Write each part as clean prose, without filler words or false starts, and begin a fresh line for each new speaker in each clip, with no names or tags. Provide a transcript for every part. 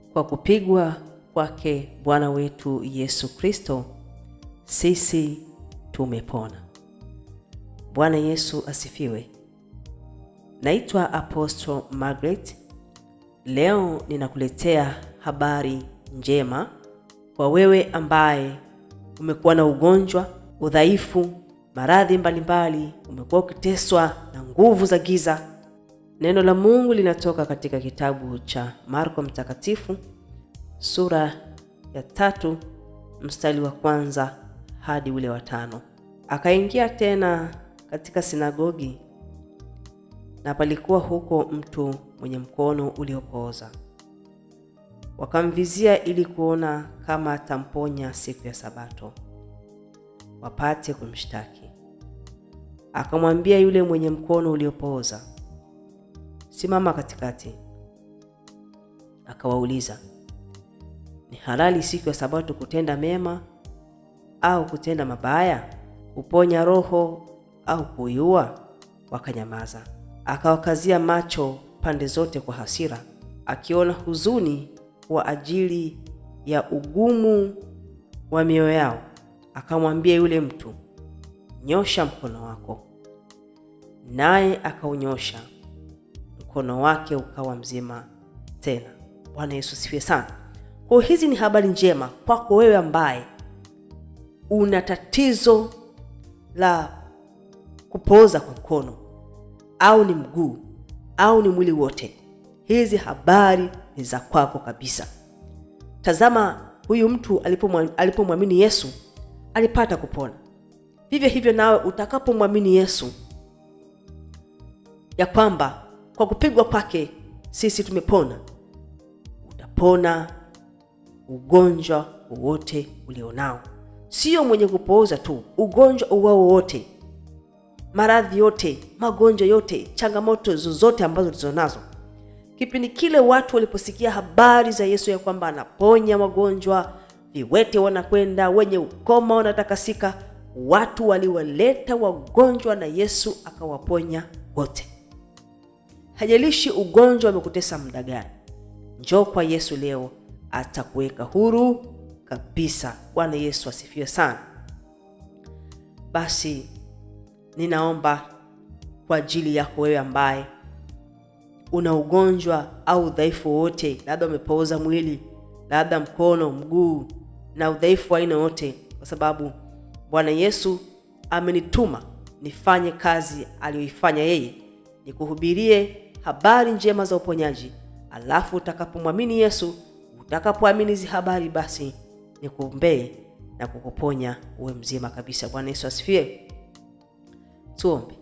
Kwa kupigwa kwake Bwana wetu Yesu Kristo, sisi tumepona. Bwana Yesu asifiwe. Naitwa Apostle Margaret. Leo ninakuletea habari njema kwa wewe ambaye umekuwa na ugonjwa, udhaifu, maradhi mbalimbali, umekuwa ukiteswa na nguvu za giza. Neno la Mungu linatoka katika kitabu cha Marko Mtakatifu sura ya 3 mstari wa 1 hadi ule wa 5. Akaingia tena katika sinagogi, na palikuwa huko mtu mwenye mkono uliopooza. Wakamvizia ili kuona kama atamponya siku ya Sabato, wapate kumshtaki. Akamwambia yule mwenye mkono uliopooza, simama katikati. Akawauliza, ni halali siku ya Sabato kutenda mema au kutenda mabaya, kuponya roho au kuiua? Wakanyamaza. Akawakazia macho pande zote kwa hasira, akiona huzuni kwa ajili ya ugumu wa mioyo yao. Akamwambia yule mtu, nyosha mkono wako. Naye akaunyosha, mkono wake ukawa mzima tena. Bwana Yesu asifiwe sana. Kwa hizi ni habari njema kwako wewe ambaye una tatizo la kupooza kwa mkono au ni mguu au ni mwili wote. Hizi habari ni za kwako kabisa. Tazama, huyu mtu alipomwamini Yesu alipata kupona. Vivyo hivyo nawe utakapomwamini Yesu ya kwamba kwa kupigwa kwake sisi tumepona, utapona ugonjwa wote ulionao. Sio mwenye kupooza tu, ugonjwa uwao wote, maradhi yote, magonjwa yote, changamoto zozote ambazo tulizonazo. Kipindi kile watu waliposikia habari za Yesu ya kwamba anaponya magonjwa, viwete wanakwenda, wenye ukoma wanatakasika, watu waliwaleta wagonjwa na Yesu akawaponya wote. Hajalishi ugonjwa umekutesa muda gani, njoo kwa Yesu leo, atakuweka huru kabisa. Bwana Yesu asifiwe sana. Basi ninaomba kwa ajili yako wewe ambaye una ugonjwa au udhaifu wote, labda umepooza mwili, labda mkono, mguu na udhaifu aina yote, kwa sababu Bwana Yesu amenituma nifanye kazi aliyoifanya yeye, nikuhubirie habari njema za uponyaji. Alafu utakapomwamini Yesu, utakapoamini hizi habari, basi nikuombee na kukuponya uwe mzima kabisa. Bwana Yesu asifiwe. Tuombe.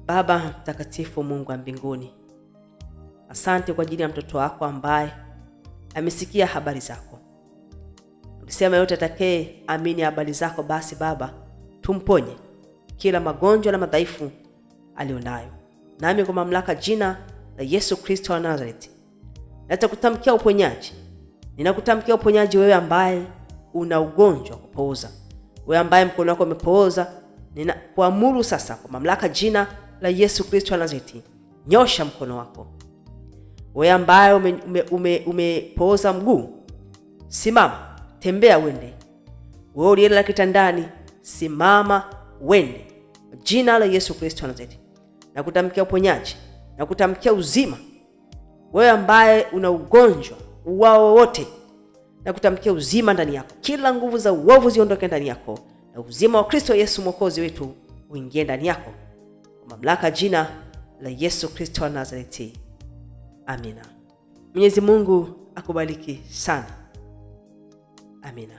Baba mtakatifu, Mungu wa mbinguni, asante kwa ajili ya mtoto wako ambaye amesikia habari zako. Ulisema yote atakaye amini habari zako, basi Baba tumponye kila magonjwa na madhaifu alionayo. Nami kwa mamlaka jina la Yesu Kristo wa Nazareti, natakutamkia uponyaji. Ninakutamkia uponyaji wewe ambaye una ugonjwa kupooza. Wewe ambaye mkono wako umepooza, ninakuamuru sasa kwa mamlaka jina la Yesu Kristo wa Nazareti, nyosha mkono wako. Wewe ambaye umepooza mguu, simama, tembea uende. Wewe uliyelala kitandani, simama uende. Jina la Yesu Kristo wa Nazareti, nakutamkia uponyaji, nakutamkia uzima. Wewe ambaye una ugonjwa uwao wote, nakutamkia uzima ndani yako. Kila nguvu za uovu ziondoke ndani yako, na uzima wa Kristo Yesu Mwokozi wetu uingie ndani yako. Kwa mamlaka jina la Yesu Kristo wa Nazareti. Amina. Mwenyezi Mungu akubariki sana. Amina.